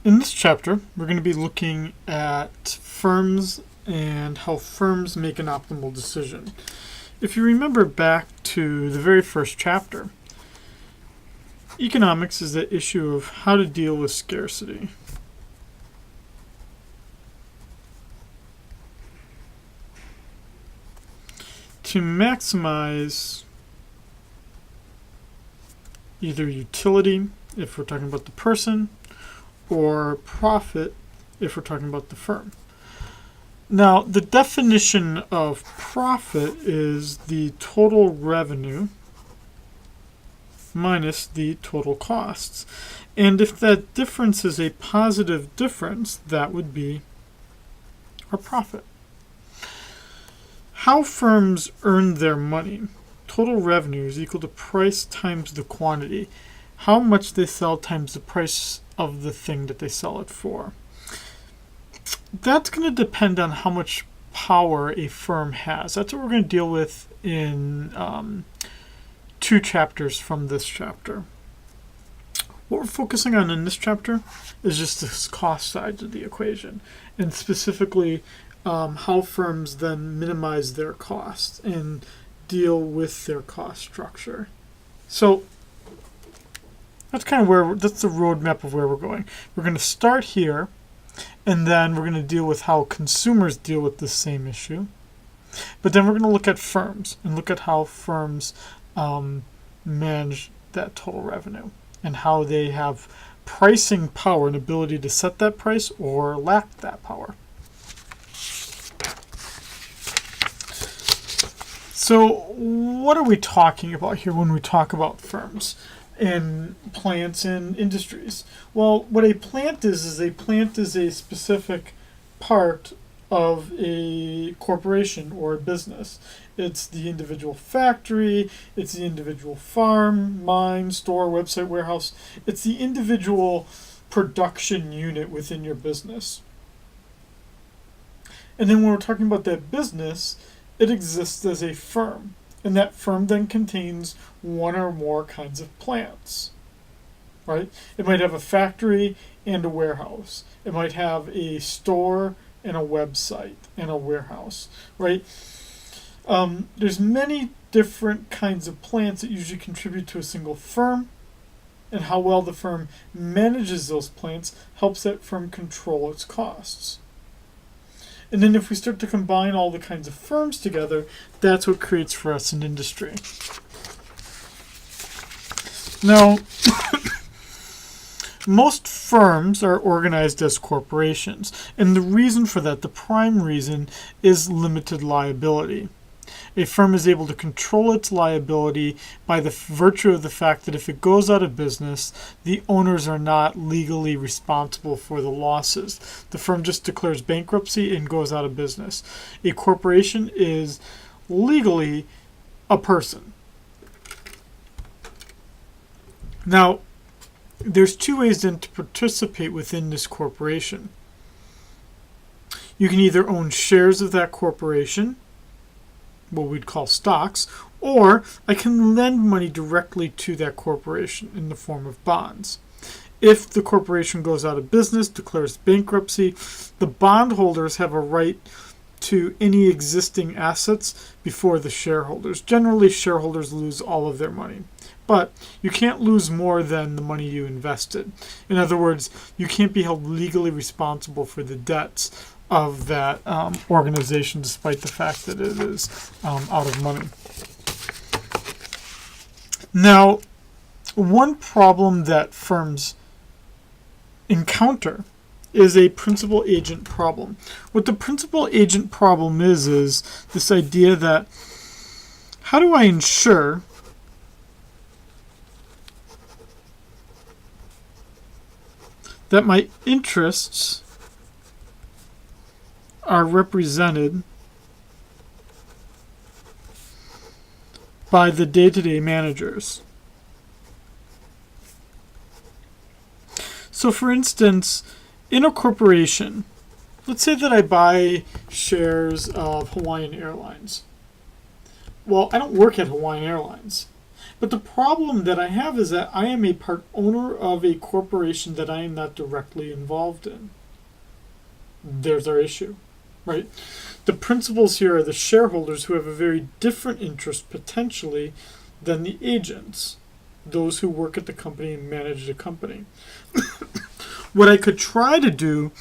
In this chapter, we're going to be looking at firms and how firms make an optimal decision. If you remember back to the very first chapter, economics is the issue of how to deal with scarcity. To maximize either utility, if we're talking about the person, or profit if we're talking about the firm. Now, the definition of profit is the total revenue minus the total costs. And if that difference is a positive difference, that would be our profit. How firms earn their money. Total revenue is equal to price times the quantity. How much they sell times the price of the thing that they sell it for. That's going to depend on how much power a firm has. That's what we're going to deal with in 2 chapters from this chapter. What we're focusing on in this chapter is just the cost side of the equation, and specifically how firms then minimize their costs and deal with their cost structure. So that's kind of that's the roadmap of where we're going. We're going to start here, and then we're going to deal with how consumers deal with the same issue. But then we're going to look at firms and look at how firms manage that total revenue and how they have pricing power and ability to set that price or lack that power. So what are we talking about here when we talk about firms and plants and industries? Well, what a plant is a plant is a specific part of a corporation or a business. It's the individual factory, it's the individual farm, mine, store, website, warehouse. It's the individual production unit within your business. And then when we're talking about that business, it exists as a firm. And that firm then contains one or more kinds of plants, right? It might have a factory and a warehouse. It might have a store and a website and a warehouse, right? There's many different kinds of plants that usually contribute to a single firm, and how well the firm manages those plants helps that firm control its costs. And then if we start to combine all the kinds of firms together, that's what creates for us an industry. Now, most firms are organized as corporations, and the reason for that, the prime reason, is limited liability. A firm is able to control its liability by the virtue of the fact that if it goes out of business, the owners are not legally responsible for the losses. The firm just declares bankruptcy and goes out of business. A corporation is legally a person. Now, there's 2 ways then to participate within this corporation. You can either own shares of that corporation, what we'd call stocks, or I can lend money directly to that corporation in the form of bonds. If the corporation goes out of business, declares bankruptcy, the bondholders have a right to any existing assets before the shareholders. Generally, shareholders lose all of their money, but you can't lose more than the money you invested. In other words, you can't be held legally responsible for the debts of that organization, despite the fact that it is out of money. Now, one problem that firms encounter is a principal agent problem. What the principal agent problem is this idea that how do I ensure that my interests are represented by the day-to-day managers. So for instance, in a corporation, let's say that I buy shares of Hawaiian Airlines. Well, I don't work at Hawaiian Airlines, But the problem that I have is that I am a part owner of a corporation that I am not directly involved in. There's our issue, right? The principals here are the shareholders who have a very different interest potentially than the agents, those who work at the company and manage the company. What I could try to do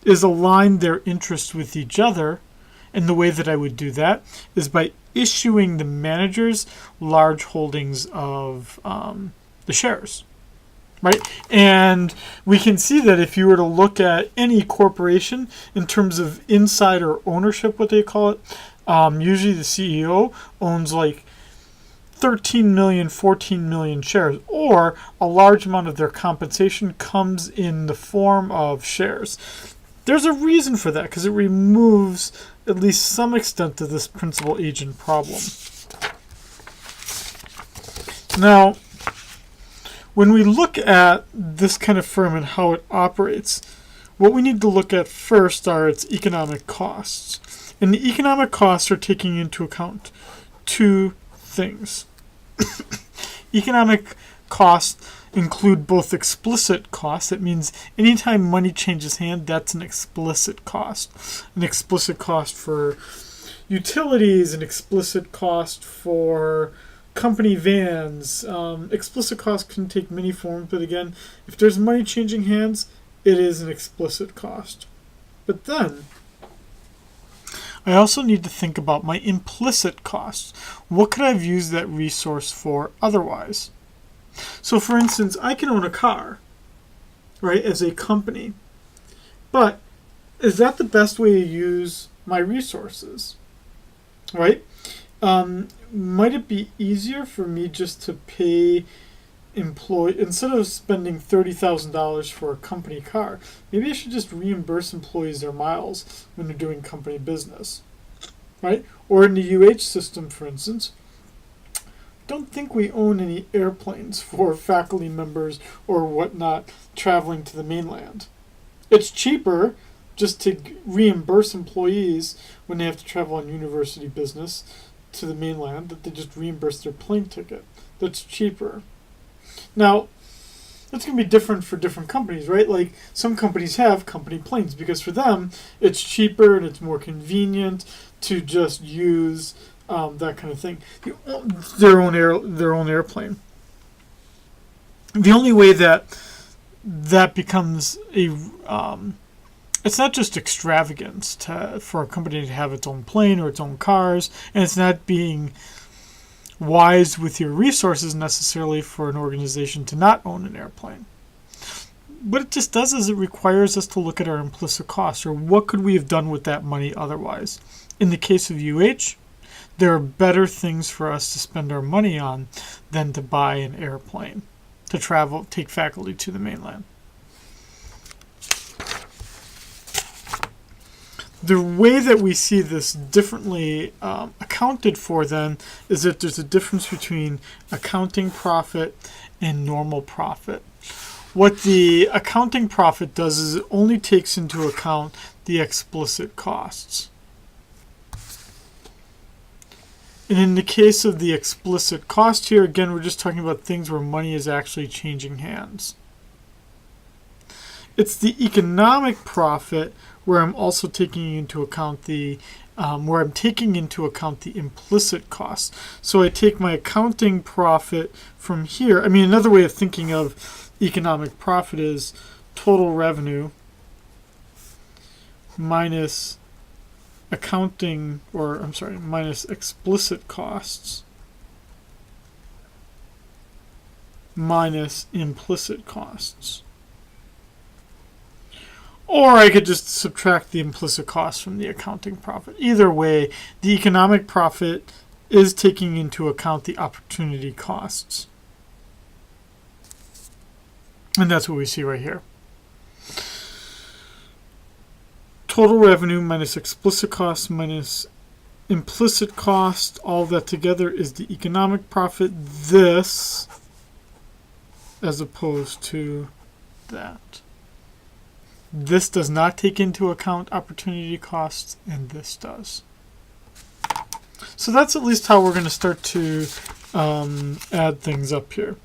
is align their interests with each other, and the way that I would do that is by issuing the managers large holdings of the shares, right? And we can see that if you were to look at any corporation in terms of insider ownership, what they call it, usually the CEO owns like 13 million, 14 million shares, or a large amount of their compensation comes in the form of shares. There's a reason for that, because it removes at least some extent of this principal agent problem. Now, when we look at this kind of firm and how it operates, what we need to look at first are its economic costs. And the economic costs are taking into account two things. Economic costs include both explicit costs. That means anytime money changes hand, that's an explicit cost. An explicit cost for utilities, an explicit cost for company vans. Explicit costs can take many forms, but again, if there's money changing hands, it is an explicit cost. But then I also need to think about my implicit costs. What could I have used that resource for otherwise? So for instance, I can own a car, right, as a company. But is that the best way to use my resources, right? Might it be easier for me just to pay instead of spending $30,000 for a company car, maybe I should just reimburse employees their miles when they're doing company business, right? Or in the UH system, for instance, don't think we own any airplanes for faculty members or whatnot traveling to the mainland. It's cheaper just to reimburse employees when they have to travel on university business to the mainland, that they just reimburse their plane ticket. That's cheaper. Now, that's going to be different for different companies, right? Like some companies have company planes because for them it's cheaper and it's more convenient to just use that kind of thing. Their own airplane. The only way that becomes a it's not just extravagance for a company to have its own plane or its own cars, and it's not being wise with your resources necessarily for an organization to not own an airplane. What it just does is it requires us to look at our implicit costs, or what could we have done with that money otherwise. In the case of UH, there are better things for us to spend our money on than to buy an airplane to travel, take faculty to the mainland. The way that we see this differently accounted for then is that there's a difference between accounting profit and normal profit. What the accounting profit does is it only takes into account the explicit costs. And in the case of the explicit cost here, again, we're just talking about things where money is actually changing hands. It's the economic profit where I'm also taking into account the implicit costs. So I take my accounting profit from here. I mean, another way of thinking of economic profit is total revenue minus minus explicit costs minus implicit costs. Or I could just subtract the implicit costs from the accounting profit. Either way, the economic profit is taking into account the opportunity costs. And that's what we see right here. Total revenue minus explicit costs minus implicit cost, all that together is the economic profit. This, as opposed to that. This does not take into account opportunity costs, and this does. So that's at least how we're going to start to add things up here.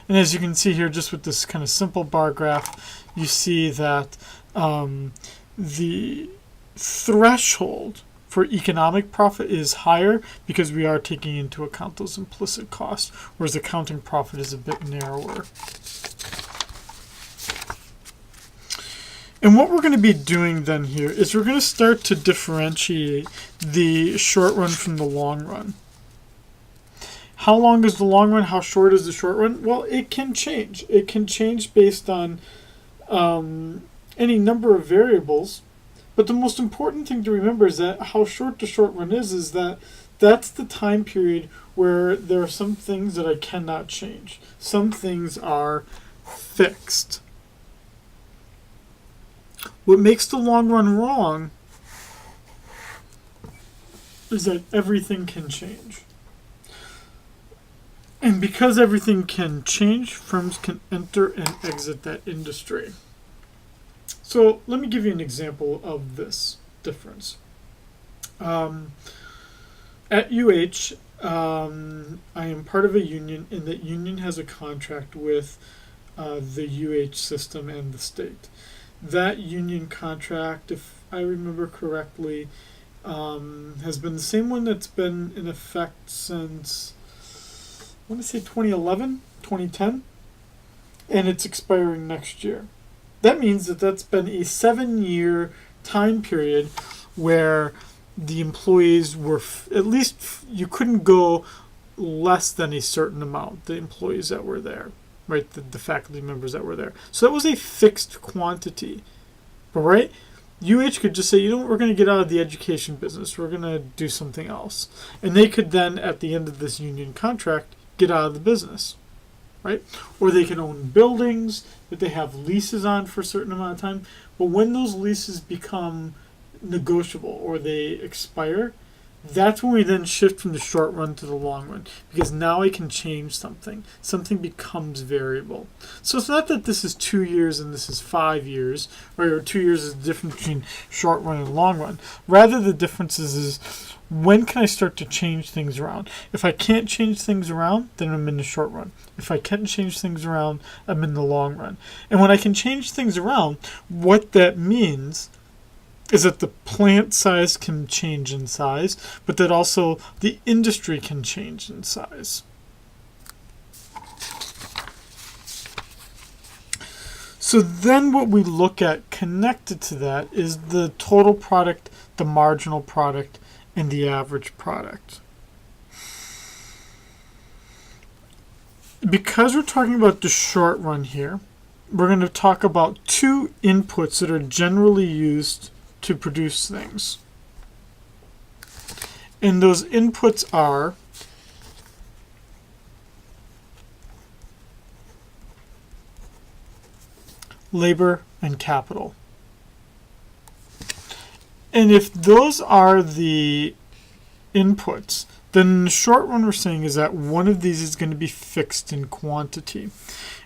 And as you can see here, just with this kind of simple bar graph, you see that the threshold for economic profit is higher because we are taking into account those implicit costs, whereas accounting profit is a bit narrower. And what we're going to be doing then here is we're going to start to differentiate the short run from the long run. How long is the long run? How short is the short run? Well, it can change. It can change based on any number of variables. But the most important thing to remember is that how short the short run is that that's the time period where there are some things that I cannot change. Some things are fixed. What makes the long run wrong is that everything can change. And because everything can change, firms can enter and exit that industry. So let me give you an example of this difference. At UH, I am part of a union, and that union has a contract with the UH system and the state. That union contract, if I remember correctly, has been the same one that's been in effect since, I want to say 2011, 2010, and it's expiring next year. That means that that's been a 7-year time period where the employees were, at least you couldn't go less than a certain amount, the employees that were there, right, the faculty members that were there. So that was a fixed quantity, right? UH could just say, you know what, we're going to get out of the education business. We're going to do something else. And they could then, at the end of this union contract, get out of the business, right? Or they can own buildings that they have leases on for a certain amount of time. But when those leases become negotiable or they expire, that's when we then shift from the short run to the long run, because now I can change something. Something becomes variable. So it's not that this is 2 years and this is 5 years, right? Or 2 years is the difference between short run and long run. Rather, the difference is when can I start to change things around? If I can't change things around, then I'm in the short run. If I can change things around, I'm in the long run. And when I can change things around, what that means is that the plant size can change in size, but that also the industry can change in size. So then what we look at connected to that is the total product, the marginal product, and the average product. Because we're talking about the short run here, we're going to talk about two inputs that are generally used to produce things. And those inputs are labor and capital. And if those are the inputs, then in the short run we're saying is that one of these is going to be fixed in quantity.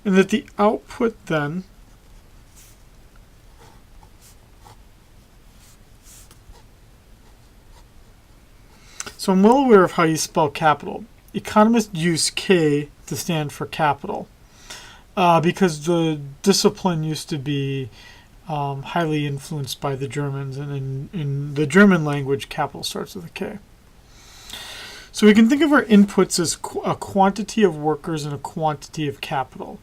And that the output then so I'm well aware of how you spell capital. Economists use K to stand for capital because the discipline used to be highly influenced by the Germans, and in the German language, capital starts with a K. So we can think of our inputs as a quantity of workers and a quantity of capital,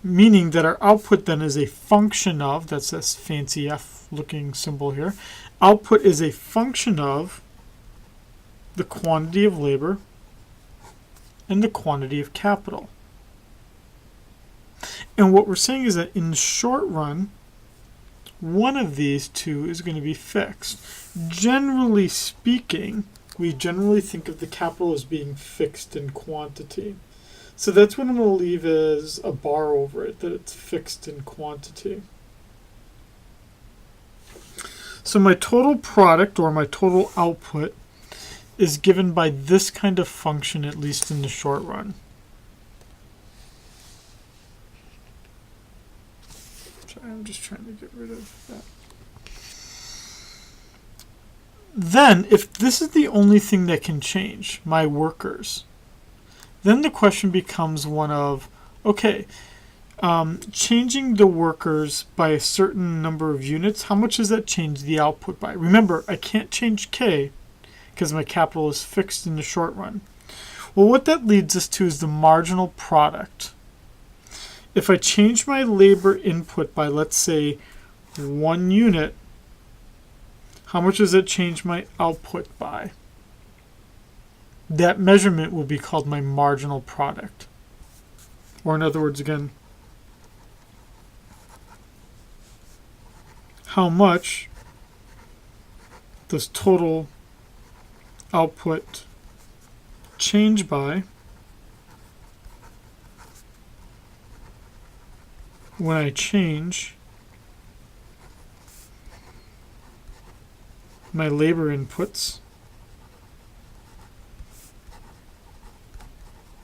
meaning that our output then is a function of, that's this fancy F-looking symbol here, output is a function of the quantity of labor and the quantity of capital. And what we're saying is that in the short run, one of these two is going to be fixed. Generally speaking, we generally think of the capital as being fixed in quantity. So that's what I'm going to leave as a bar over it, that it's fixed in quantity. So my total product or my total output is given by this kind of function, at least in the short run. I'm just trying to get rid of that. then, if this is the only thing that can change, my workers, then the question becomes one of, okay, changing the workers by a certain number of units, how much does that change the output by? Remember, I can't change K because my capital is fixed in the short run. Well, what that leads us to is the marginal product. If I change my labor input by, let's say, 1 unit, how much does that change my output by? That measurement will be called my marginal product. Or in other words, again, how much does total output change by when I change my labor inputs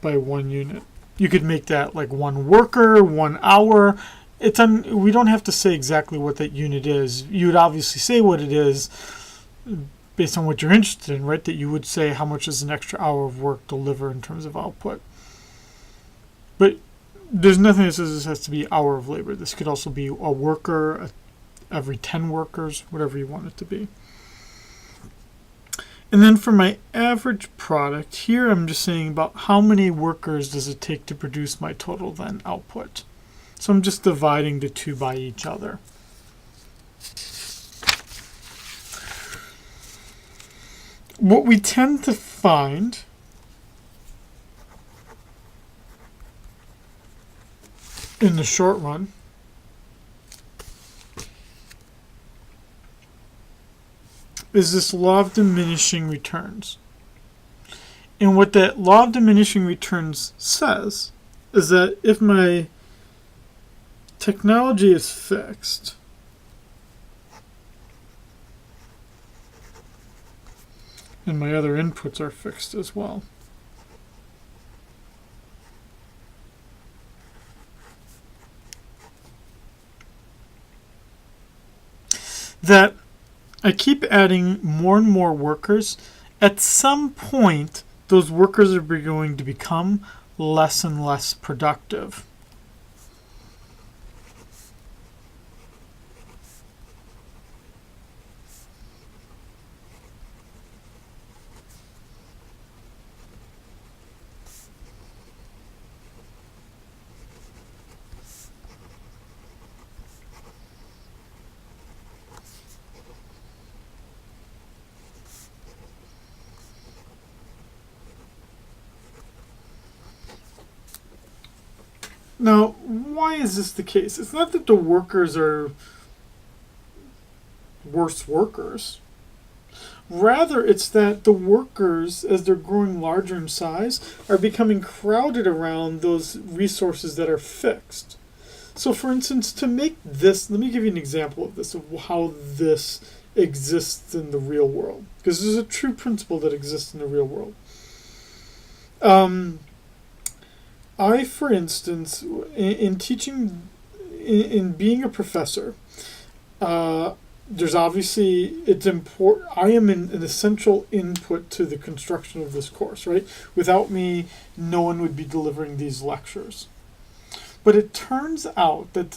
by 1 unit. You could make that like 1 worker, 1 hour. We don't have to say exactly what that unit is. You would obviously say what it is based on what you're interested in, right? That you would say how much does an extra hour of work deliver in terms of output. But there's nothing that says this has to be hour of labor. This could also be a worker every 10 workers, whatever you want it to be. And then for my average product, here I'm just saying about how many workers does it take to produce my total then output. So I'm just dividing the two by each other. What we tend to find in the short run is this law of diminishing returns. And what that law of diminishing returns says is that if my technology is fixed, and my other inputs are fixed as well, that I keep adding more and more workers. At some point, those workers are going to become less and less productive. Now, why is this the case? It's not that the workers are worse workers. Rather, it's that the workers, as they're growing larger in size, are becoming crowded around those resources that are fixed. So, for instance, to make this, let me give you an example of this, of how this exists in the real world. Because this is a true principle that exists in the real world. I, for instance, in teaching, in being a professor, there's obviously, it's important, I am an essential input to the construction of this course, right? Without me, no one would be delivering these lectures. But it turns out that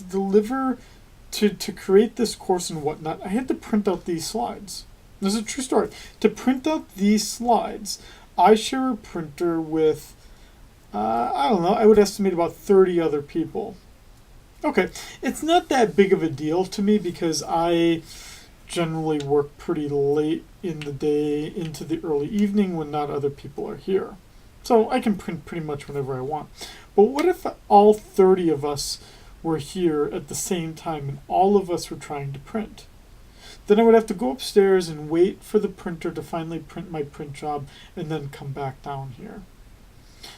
to create this course and whatnot, I had to print out these slides. This is a true story. To print out these slides, I share a printer with I don't know, I would estimate about 30 other people. Okay, it's not that big of a deal to me because I generally work pretty late in the day into the early evening when not other people are here. So I can print pretty much whenever I want. But what if all 30 of us were here at the same time and all of us were trying to print? Then I would have to go upstairs and wait for the printer to finally print my print job and then come back down here.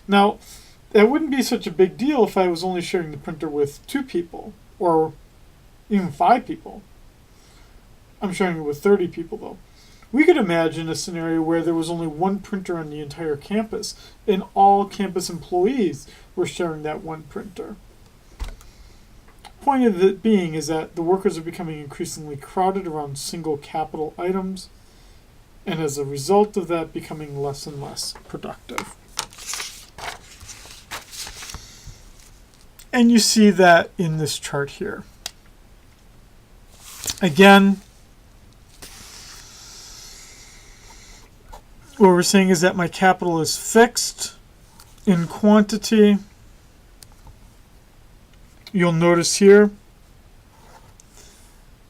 Now, that wouldn't be such a big deal if I was only sharing the printer with 2 people, or even 5 people. I'm sharing it with 30 people, though. We could imagine a scenario where there was only 1 printer on the entire campus, and all campus employees were sharing that 1 printer. Point of it being is that the workers are becoming increasingly crowded around single capital items, and as a result of that, becoming less and less productive. And you see that in this chart here. Again, what we're saying is that my capital is fixed in quantity. You'll notice here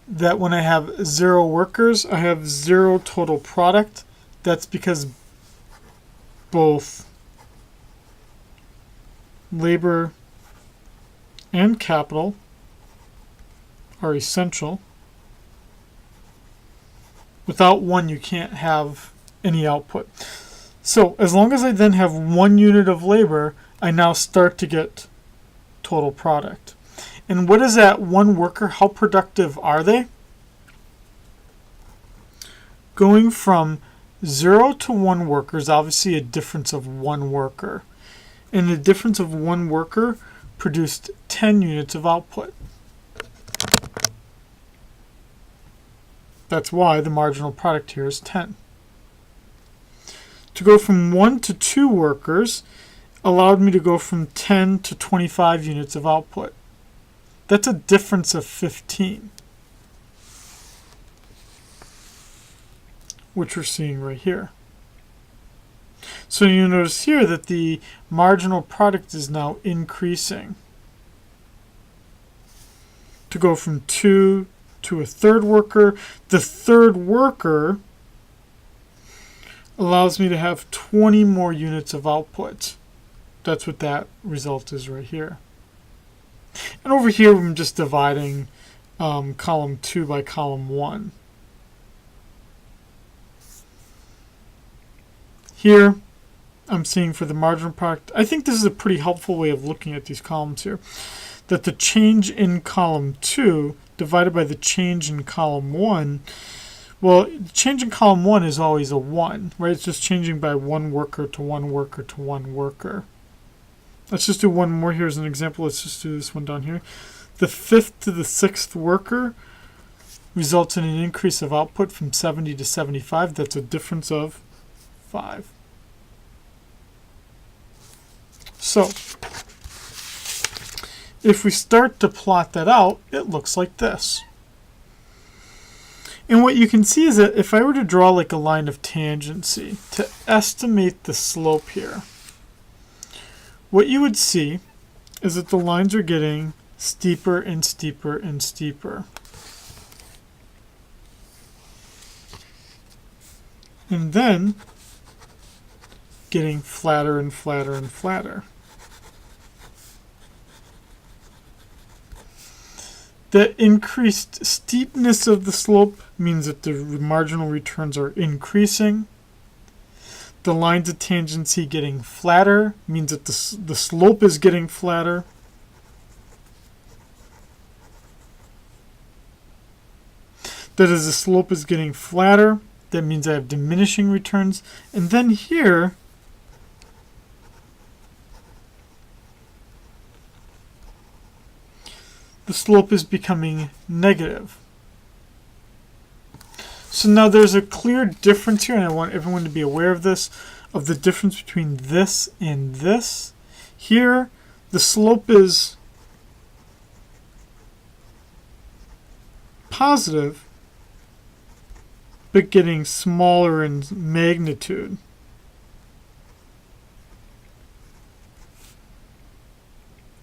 that when I have 0 workers, I have 0 total product. That's because both labor and capital are essential. Without one, you can't have any output. So as long as I then have 1 unit of labor, I now start to get total product. And what is that 1 worker? How productive are they? Going from 0 to 1 worker is obviously a difference of 1 worker. And the difference of 1 worker produced 10 units of output. That's why the marginal product here is 10. To go from 1 to 2 workers allowed me to go from 10 to 25 units of output. That's a difference of 15, which we're seeing right here. So you notice here that the marginal product is now increasing. To go from 2 to a 3rd worker, the 3rd worker allows me to have 20 more units of output. That's what that result is right here. And over here, I'm just dividing column 2 by column 1. Here, I'm seeing for the marginal product, I think this is a pretty helpful way of looking at these columns here, that the change in column 2 divided by the change in column 1, well, the change in column 1 is always a 1, right? It's just changing by 1 worker to 1 worker to 1 worker. Let's just do one more here as an example. Let's just do this one down here. The 5th to the 6th worker results in an increase of output from 70 to 75. That's a difference of 5. So, if we start to plot that out, it looks like this. And what you can see is that if I were to draw like a line of tangency to estimate the slope here, what you would see is that the lines are getting steeper and steeper and steeper. And then getting flatter and flatter and flatter. The increased steepness of the slope means that the marginal returns are increasing. The lines of tangency getting flatter means that the slope is getting flatter. That as the slope is getting flatter, that means I have diminishing returns. And then here, the slope is becoming negative. So now there's a clear difference here, and I want everyone to be aware of this, of the difference between this and this. Here, the slope is positive, but getting smaller in magnitude.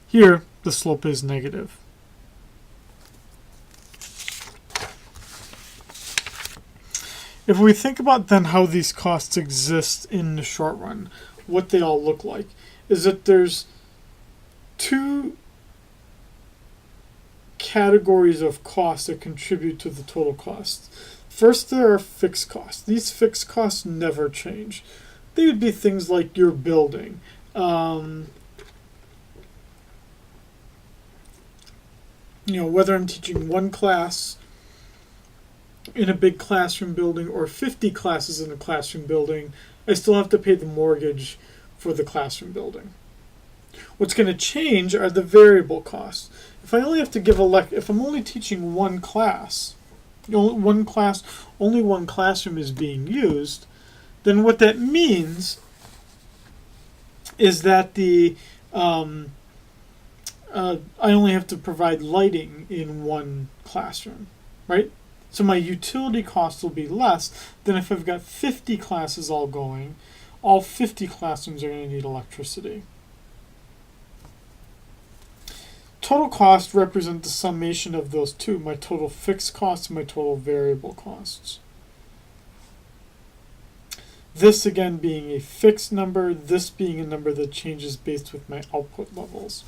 Here, the slope is negative. If we think about then how these costs exist in the short run, what they all look like, is that there's 2 categories of costs that contribute to the total cost. First, there are fixed costs. These fixed costs never change. They would be things like your building. Whether I'm teaching 1 class in a big classroom building or 50 classes in a classroom building, I still have to pay the mortgage for the classroom building. What's going to change are the variable costs. If I only have to give if I'm only teaching 1 class, only one classroom is being used, then what that means is that I only have to provide lighting in one classroom, right? So my utility cost will be less than if I've got 50 classes all going. All 50 classrooms are going to need electricity. Total cost represent the summation of those two, my total fixed costs and my total variable costs. This again being a fixed number, this being a number that changes based with my output levels.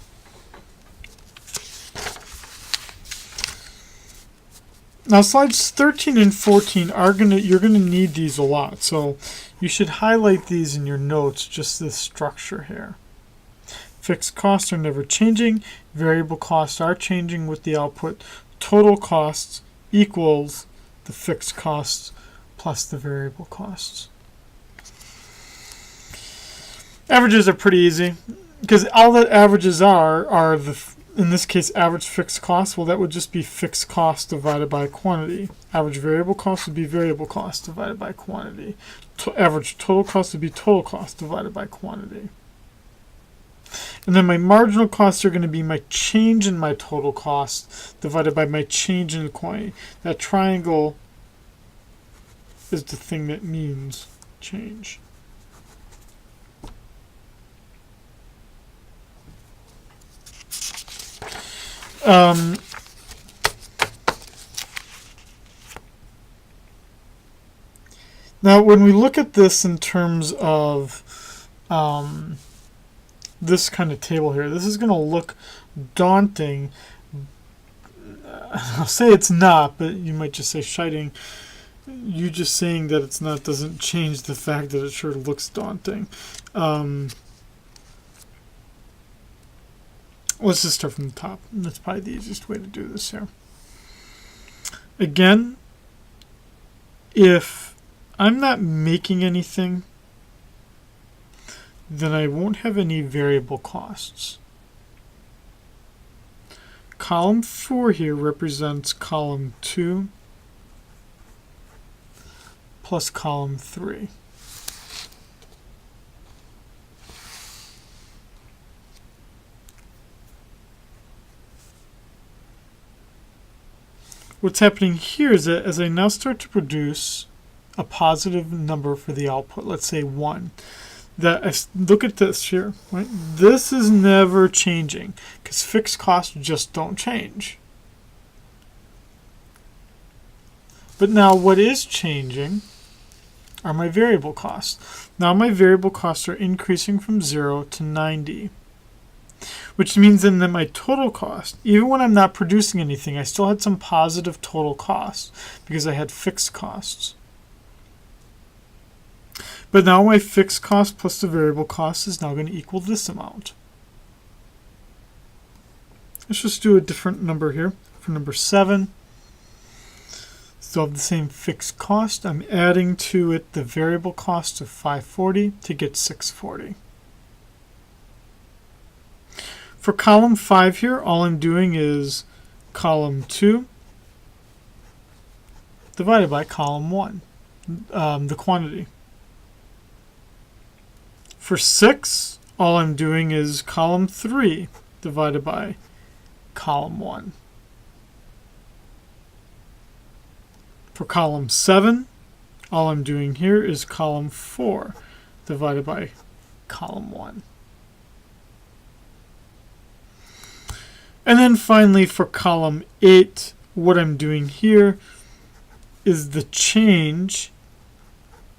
Now slides 13 and 14 you're gonna need these a lot, so you should highlight these in your notes, just this structure here. Fixed costs are never changing, variable costs are changing with the output. Total costs equals the fixed costs plus the variable costs. Averages are pretty easy, because all that averages are in this case, average fixed cost. Well, that would just be fixed cost divided by quantity. Average variable cost would be variable cost divided by quantity. Average total cost would be total cost divided by quantity. And then my marginal costs are going to be my change in my total cost divided by my change in the quantity. That triangle is the thing that means change. Now, when we look at this in terms of this kind of table here, this is going to look daunting. I'll say it's not, but you might just say shiting. You just saying that it's not doesn't change the fact that it sure looks daunting. Let's just start from the top. That's probably the easiest way to do this here. Again, if I'm not making anything, then I won't have any variable costs. Column 4 here represents column 2 plus column 3. What's happening here is that as I now start to produce a positive number for the output, let's say 1, that I look at this here, right? This is never changing because fixed costs just don't change. But now what is changing are my variable costs. Now my variable costs are increasing from 0 to 90. Which means then that my total cost, even when I'm not producing anything, I still had some positive total costs because I had fixed costs. But now my fixed cost plus the variable cost is now going to equal this amount. Let's just do a different number here for number 7. Still have the same fixed cost. I'm adding to it the variable cost of 540 to get 640. For column 5 here, all I'm doing is column 2 divided by column 1, the quantity. For 6, all I'm doing is column 3 divided by column 1. For column 7, all I'm doing here is column 4 divided by column 1. And then finally for column 8, what I'm doing here is the change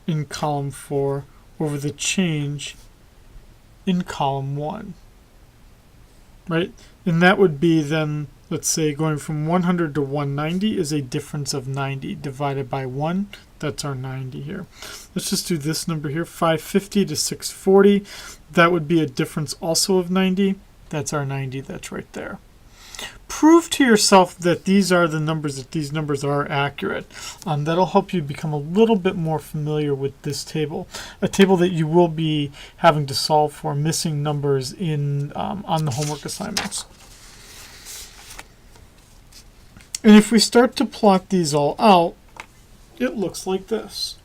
in column 4 over the change in column 1. Right? And that would be then, let's say, going from 100 to 190 is a difference of 90 divided by 1. That's our 90 here. Let's just do this number here, 550 to 640. That would be a difference also of 90. That's our 90. That's right there. Prove to yourself that these are the numbers, that these numbers are accurate. That'll help you become a little bit more familiar with this table, a table that you will be having to solve for missing numbers in on the homework assignments. And if we start to plot these all out, it looks like this,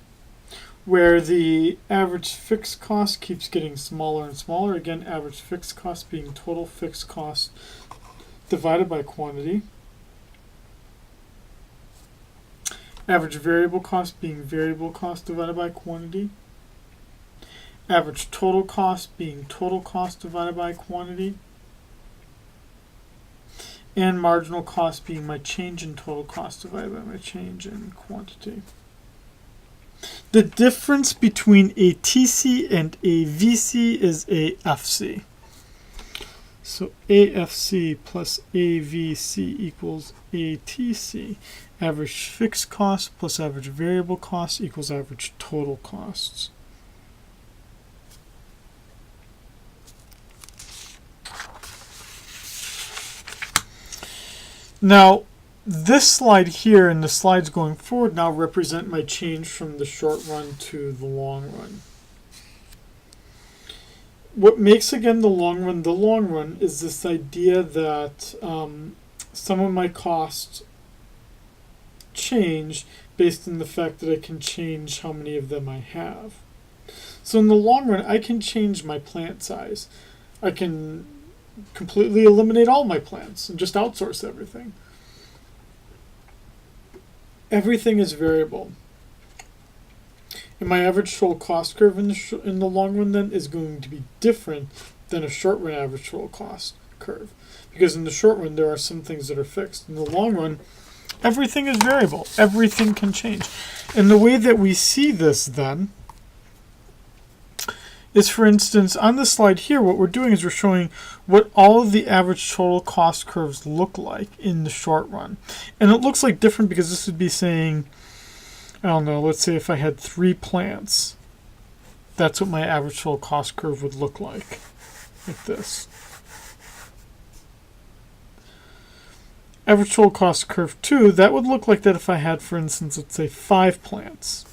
where the average fixed cost keeps getting smaller and smaller. Again, average fixed cost being total fixed cost divided by quantity. Average variable cost being variable cost divided by quantity. Average total cost being total cost divided by quantity. And marginal cost being my change in total cost divided by my change in quantity. The difference between a TC and a VC is a FC. So AFC plus AVC equals ATC. Average fixed cost plus average variable cost equals average total costs. Now, this slide here and the slides going forward now represent my change from the short run to the long run. What makes, again, the long run is this idea that some of my costs change based on the fact that I can change how many of them I have. So in the long run, I can change my plant size. I can completely eliminate all my plants and just outsource everything. Everything is variable. And my average total cost curve in the long run then is going to be different than a short run average total cost curve. Because in the short run, there are some things that are fixed. In the long run, everything is variable. Everything can change. And the way that we see this then is, for instance, on the slide here, what we're doing is we're showing what all of the average total cost curves look like in the short run. And it looks like different because this would be saying, I don't know, let's say if I had 3 plants, that's what my average total cost curve would look like this. Average total cost curve 2, that would look like that if I had, for instance, let's say 5 plants.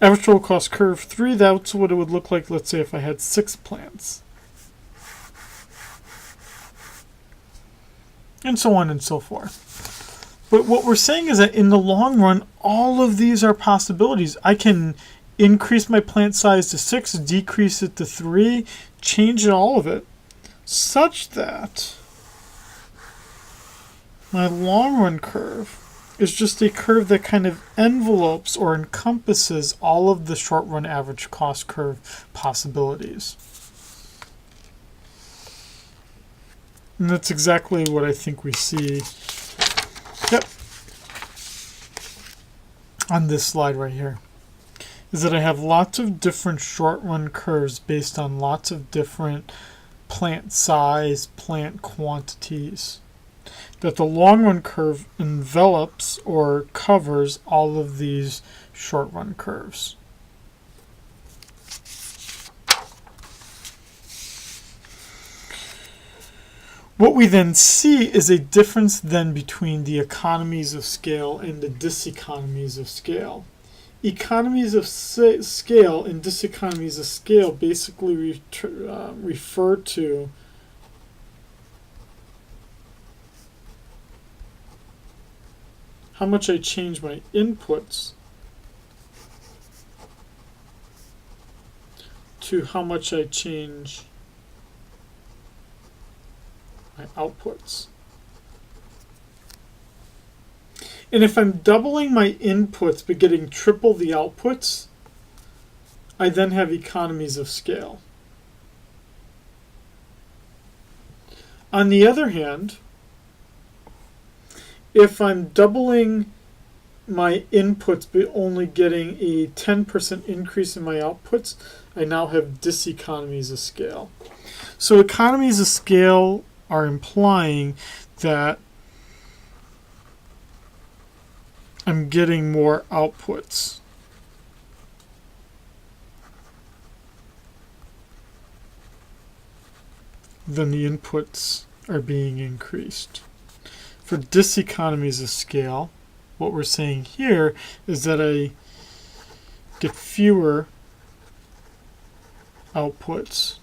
Average total cost curve 3, that's what it would look like, let's say, if I had 6 plants. And so on and so forth. But what we're saying is that in the long run, all of these are possibilities. I can increase my plant size to 6, decrease it to 3, change all of it, such that my long run curve is just a curve that kind of envelopes or encompasses all of the short run average cost curve possibilities. And that's exactly what I think we see, on this slide right here, is that I have lots of different short run curves based on lots of different plant size, plant quantities. That the long run curve envelops or covers all of these short run curves. What we then see is a difference then between the economies of scale and the diseconomies of scale. Economies of scale and diseconomies of scale basically refer to how much I change my inputs to how much I change my outputs. And if I'm doubling my inputs but getting triple the outputs, I then have economies of scale. On the other hand, if I'm doubling my inputs but only getting a 10% increase in my outputs, I now have diseconomies of scale. So economies of scale are implying that I'm getting more outputs than the inputs are being increased. For diseconomies of scale, what we're saying here is that I get fewer outputs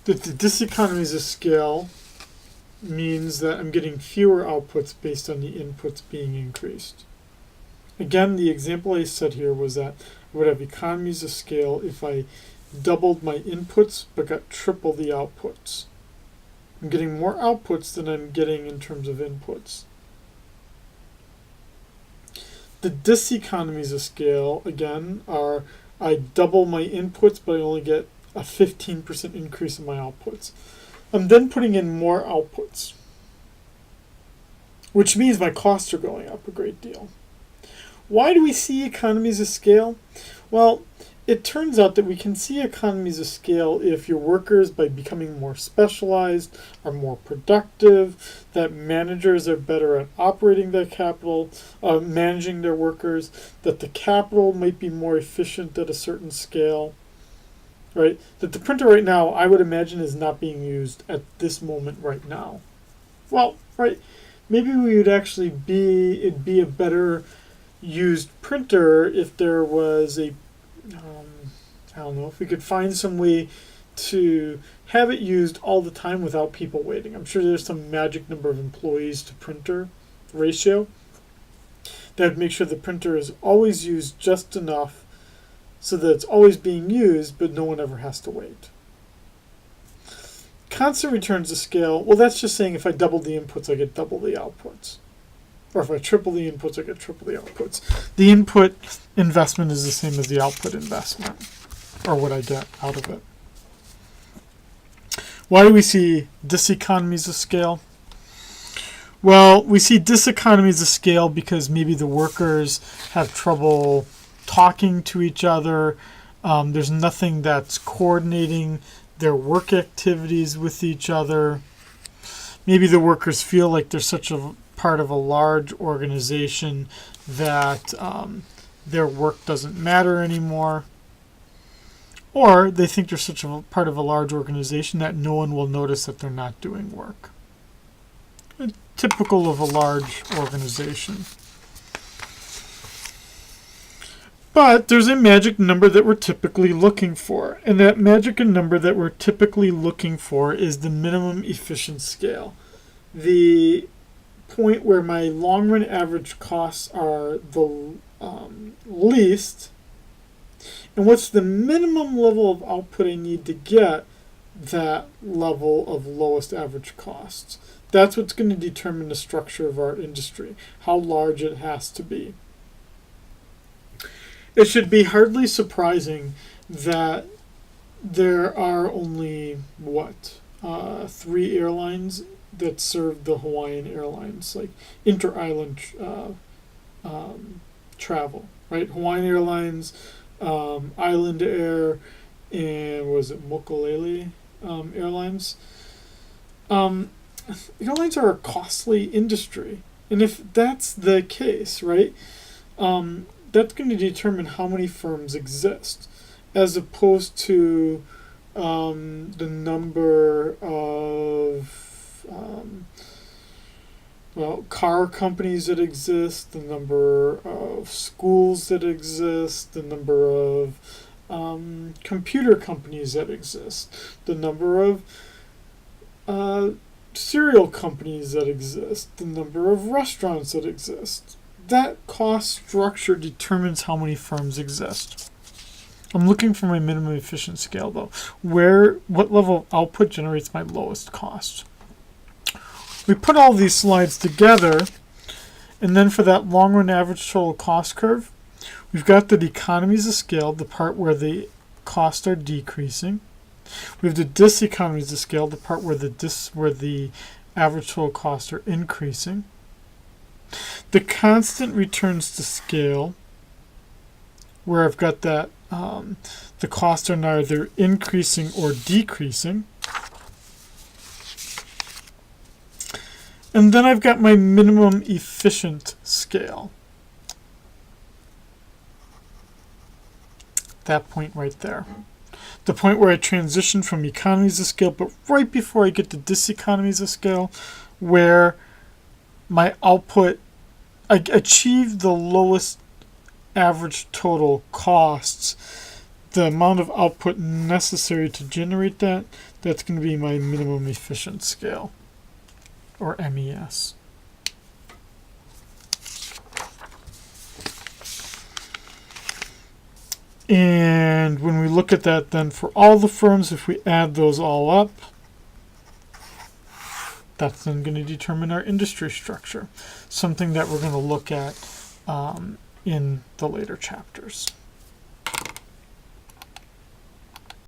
that the diseconomies of scale means that I'm getting fewer outputs based on the inputs being increased. Again, the example I said here was that I would have economies of scale if I doubled my inputs but got triple the outputs. I'm getting more outputs than I'm getting in terms of inputs. The diseconomies of scale, again, are I double my inputs but I only get a 15% increase in my outputs. I'm then putting in more outputs, which means my costs are going up a great deal. Why do we see economies of scale? Well, it turns out that we can see economies of scale if your workers, by becoming more specialized, are more productive, that managers are better at operating their capital, managing their workers, that the capital might be more efficient at a certain scale, right? That the printer right now, I would imagine, is not being used at this moment right now. Well, right, maybe we would actually it'd be a better used printer if there was a I don't know, if we could find some way to have it used all the time without people waiting. I'm sure there's some magic number of employees to printer ratio that would make sure the printer is always used just enough so that it's always being used, but no one ever has to wait. Constant returns to scale, well, that's just saying if I double the inputs, I get double the outputs. Or if I triple the inputs, I get triple the outputs. The input investment is the same as the output investment, or what I get out of it. Why do we see diseconomies of scale? Well, we see diseconomies of scale because maybe the workers have trouble talking to each other. There's nothing that's coordinating their work activities with each other. Maybe the workers feel like they're such a part of a large organization that their work doesn't matter anymore. Or they think they're such a part of a large organization that no one will notice that they're not doing work. Typical of a large organization. But there's a magic number that we're typically looking for. And that magic number that we're typically looking for is the minimum efficient scale. The point where my long run average costs are the least, and what's the minimum level of output I need to get that level of lowest average costs. That's what's going to determine the structure of our industry, how large it has to be. It should be hardly surprising that there are only, 3 airlines that serve the Hawaiian Airlines, like inter-island travel, right? Hawaiian Airlines, Island Air, and was it Mokulele Airlines? Airlines are a costly industry, and if that's the case, right, that's going to determine how many firms exist, as opposed to the number of car companies that exist, the number of schools that exist, the number of computer companies that exist, the number of cereal companies that exist, the number of restaurants that exist. That cost structure determines how many firms exist. I'm looking for my minimum efficient scale, though. What level of output generates my lowest cost? We put all these slides together, and then for that long run average total cost curve, we've got the economies of scale, the part where the costs are decreasing. We have the diseconomies of scale, the part where the average total costs are increasing. The constant returns to scale, where I've got that the costs are neither increasing or decreasing. And then I've got my minimum efficient scale. That point right there. The point where I transition from economies of scale, but right before I get to diseconomies of scale, where my output, I achieve the lowest average total costs the amount of output necessary to generate that, that's going to be my minimum efficient scale, or MES. And when we look at that then for all the firms, if we add those all up, that's then going to determine our industry structure, something that we're going to look at in the later chapters.